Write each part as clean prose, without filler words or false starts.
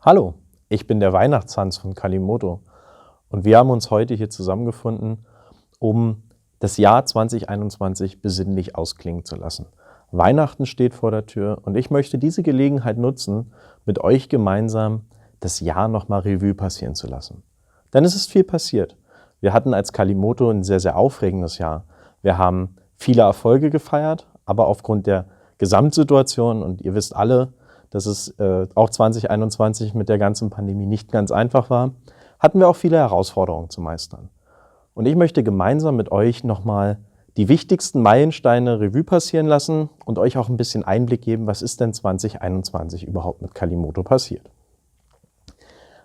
Hallo, ich bin der Weihnachtshans von Kalimoto und wir haben uns heute hier zusammengefunden, um das Jahr 2021 besinnlich ausklingen zu lassen. Weihnachten steht vor der Tür und ich möchte diese Gelegenheit nutzen, mit euch gemeinsam das Jahr nochmal Revue passieren zu lassen. Denn es ist viel passiert. Wir hatten als Kalimoto ein sehr, sehr aufregendes Jahr. Wir haben viele Erfolge gefeiert, aber aufgrund der Gesamtsituation, und ihr wisst alle, dass es auch 2021 mit der ganzen Pandemie nicht ganz einfach war, hatten wir auch viele Herausforderungen zu meistern. Und ich möchte gemeinsam mit euch nochmal die wichtigsten Meilensteine Revue passieren lassen und euch auch ein bisschen Einblick geben, was ist denn 2021 überhaupt mit Kalimoto passiert.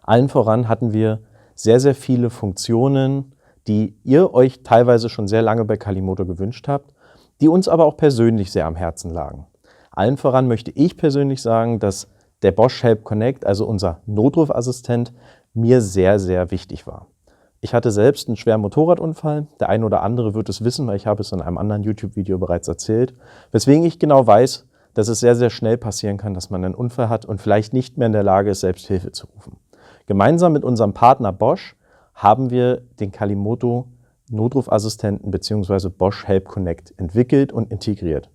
Allen voran hatten wir sehr, sehr viele Funktionen, die ihr euch teilweise schon sehr lange bei Kalimoto gewünscht habt, die uns aber auch persönlich sehr am Herzen lagen. Allen voran möchte ich persönlich sagen, dass der Bosch Help Connect, also unser Notrufassistent, mir sehr, sehr wichtig war. Ich hatte selbst einen schweren Motorradunfall. Der eine oder andere wird es wissen, weil ich habe es in einem anderen YouTube-Video bereits erzählt. Weswegen ich genau weiß, dass es sehr, sehr schnell passieren kann, dass man einen Unfall hat und vielleicht nicht mehr in der Lage ist, selbst Hilfe zu rufen. Gemeinsam mit unserem Partner Bosch haben wir den Kalimoto Notrufassistenten bzw. Bosch Help Connect entwickelt und integriert.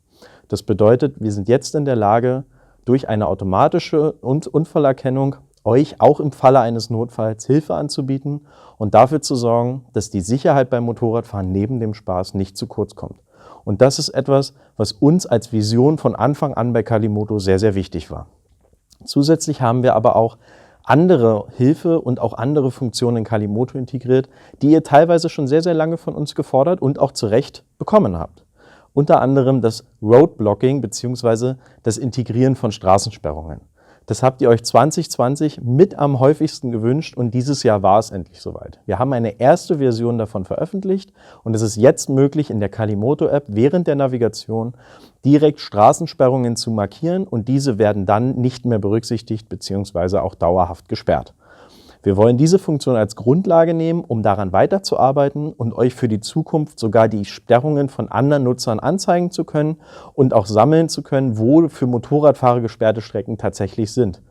Das bedeutet, wir sind jetzt in der Lage, durch eine automatische Unfallerkennung euch auch im Falle eines Notfalls Hilfe anzubieten und dafür zu sorgen, dass die Sicherheit beim Motorradfahren neben dem Spaß nicht zu kurz kommt. Und das ist etwas, was uns als Vision von Anfang an bei Kalimoto sehr, sehr wichtig war. Zusätzlich haben wir aber auch andere Hilfe und auch andere Funktionen in Kalimoto integriert, die ihr teilweise schon sehr, sehr lange von uns gefordert und auch zu Recht bekommen habt. Unter anderem das Roadblocking bzw. das Integrieren von Straßensperrungen. Das habt ihr euch 2020 mit am häufigsten gewünscht und dieses Jahr war es endlich soweit. Wir haben eine erste Version davon veröffentlicht und es ist jetzt möglich, in der Kalimoto-App während der Navigation direkt Straßensperrungen zu markieren und diese werden dann nicht mehr berücksichtigt bzw. auch dauerhaft gesperrt. Wir wollen diese Funktion als Grundlage nehmen, um daran weiterzuarbeiten und euch für die Zukunft sogar die Sperrungen von anderen Nutzern anzeigen zu können und auch sammeln zu können, wo für Motorradfahrer gesperrte Strecken tatsächlich sind,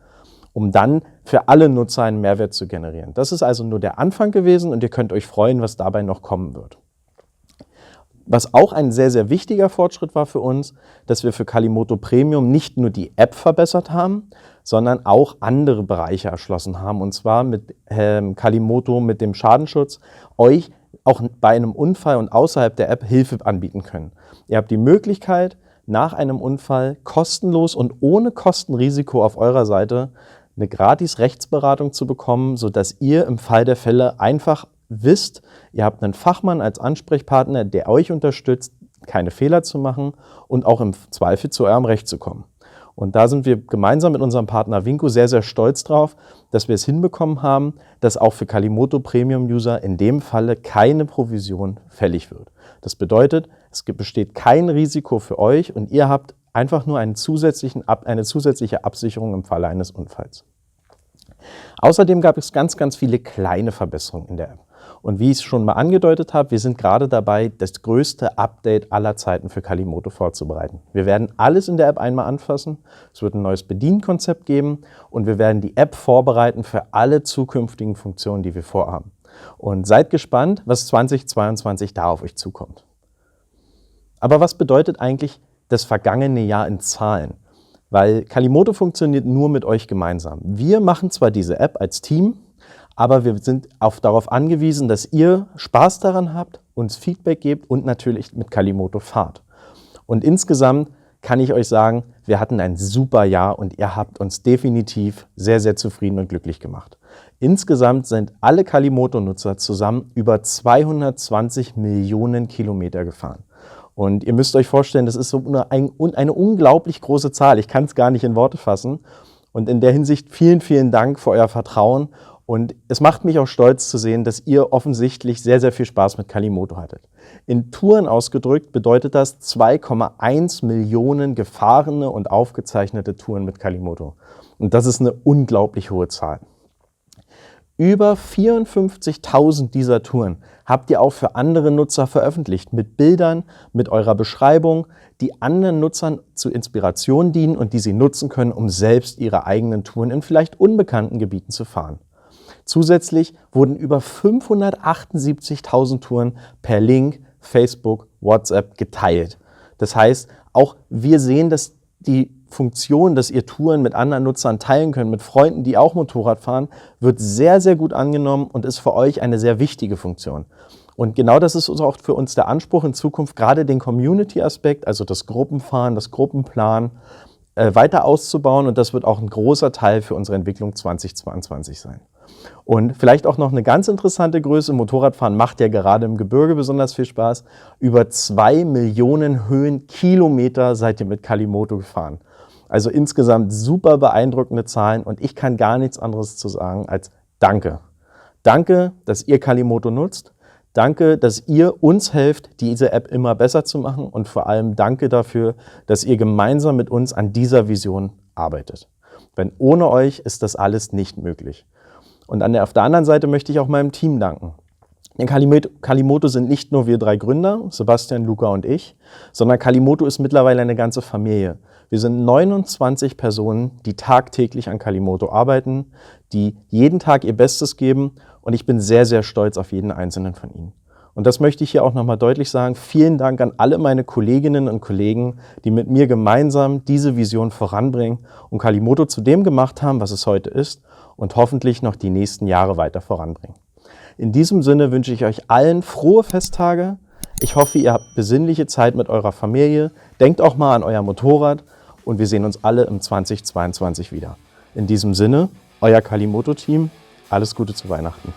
um dann für alle Nutzer einen Mehrwert zu generieren. Das ist also nur der Anfang gewesen und ihr könnt euch freuen, was dabei noch kommen wird. Was auch ein sehr, sehr wichtiger Fortschritt war für uns, dass wir für Kalimoto Premium nicht nur die App verbessert haben, sondern auch andere Bereiche erschlossen haben. Und zwar mit Kalimoto, mit dem Schadenschutz, euch auch bei einem Unfall und außerhalb der App Hilfe anbieten können. Ihr habt die Möglichkeit, nach einem Unfall kostenlos und ohne Kostenrisiko auf eurer Seite eine gratis Rechtsberatung zu bekommen, sodass ihr im Fall der Fälle einfach wisst, ihr habt einen Fachmann als Ansprechpartner, der euch unterstützt, keine Fehler zu machen und auch im Zweifel zu eurem Recht zu kommen. Und da sind wir gemeinsam mit unserem Partner Winco sehr, sehr stolz drauf, dass wir es hinbekommen haben, dass auch für Kalimoto Premium-User in dem Falle keine Provision fällig wird. Das bedeutet, es besteht kein Risiko für euch und ihr habt einfach nur eine zusätzliche Absicherung im Falle eines Unfalls. Außerdem gab es ganz, ganz viele kleine Verbesserungen in der App. Und wie ich es schon mal angedeutet habe, wir sind gerade dabei, das größte Update aller Zeiten für Kalimoto vorzubereiten. Wir werden alles in der App einmal anfassen, es wird ein neues Bedienkonzept geben und wir werden die App vorbereiten für alle zukünftigen Funktionen, die wir vorhaben. Und seid gespannt, was 2022 da auf euch zukommt. Aber was bedeutet eigentlich das vergangene Jahr in Zahlen? Weil Kalimoto funktioniert nur mit euch gemeinsam. Wir machen zwar diese App als Team, aber wir sind darauf angewiesen, dass ihr Spaß daran habt, uns Feedback gebt und natürlich mit Kalimoto fahrt. Und insgesamt kann ich euch sagen, wir hatten ein super Jahr und ihr habt uns definitiv sehr, sehr zufrieden und glücklich gemacht. Insgesamt sind alle Kalimoto-Nutzer zusammen über 220 Millionen Kilometer gefahren. Und ihr müsst euch vorstellen, das ist so eine unglaublich große Zahl. Ich kann es gar nicht in Worte fassen. Und in der Hinsicht vielen, vielen Dank für euer Vertrauen. Und es macht mich auch stolz zu sehen, dass ihr offensichtlich sehr, sehr viel Spaß mit Kalimoto hattet. In Touren ausgedrückt bedeutet das 2,1 Millionen gefahrene und aufgezeichnete Touren mit Kalimoto. Und das ist eine unglaublich hohe Zahl. Über 54.000 dieser Touren habt ihr auch für andere Nutzer veröffentlicht, mit Bildern, mit eurer Beschreibung, die anderen Nutzern zur Inspiration dienen und die sie nutzen können, um selbst ihre eigenen Touren in vielleicht unbekannten Gebieten zu fahren. Zusätzlich wurden über 578.000 Touren per Link, Facebook, WhatsApp geteilt. Das heißt, auch wir sehen, dass die Funktion, dass ihr Touren mit anderen Nutzern teilen könnt, mit Freunden, die auch Motorrad fahren, wird sehr, sehr gut angenommen und ist für euch eine sehr wichtige Funktion. Und genau das ist auch für uns der Anspruch in Zukunft, gerade den Community-Aspekt, also das Gruppenfahren, das Gruppenplan, weiter auszubauen. Und das wird auch ein großer Teil für unsere Entwicklung 2022 sein. Und vielleicht auch noch eine ganz interessante Größe, Motorradfahren macht ja gerade im Gebirge besonders viel Spaß. Über 2 Millionen Höhenkilometer seid ihr mit Calimoto gefahren. Also insgesamt super beeindruckende Zahlen und ich kann gar nichts anderes zu sagen als Danke. Danke, dass ihr Calimoto nutzt. Danke, dass ihr uns helft, diese App immer besser zu machen und vor allem danke dafür, dass ihr gemeinsam mit uns an dieser Vision arbeitet. Denn ohne euch ist das alles nicht möglich. Und auf der anderen Seite möchte ich auch meinem Team danken. Denn Calimoto sind nicht nur wir 3 Gründer, Sebastian, Luca und ich, sondern Calimoto ist mittlerweile eine ganze Familie. Wir sind 29 Personen, die tagtäglich an Calimoto arbeiten, die jeden Tag ihr Bestes geben und ich bin sehr, sehr stolz auf jeden einzelnen von ihnen. Und das möchte ich hier auch nochmal deutlich sagen. Vielen Dank an alle meine Kolleginnen und Kollegen, die mit mir gemeinsam diese Vision voranbringen und Calimoto zu dem gemacht haben, was es heute ist und hoffentlich noch die nächsten Jahre weiter voranbringen. In diesem Sinne wünsche ich euch allen frohe Festtage. Ich hoffe, ihr habt besinnliche Zeit mit eurer Familie. Denkt auch mal an euer Motorrad und wir sehen uns alle im 2022 wieder. In diesem Sinne, euer Calimoto-Team, alles Gute zu Weihnachten.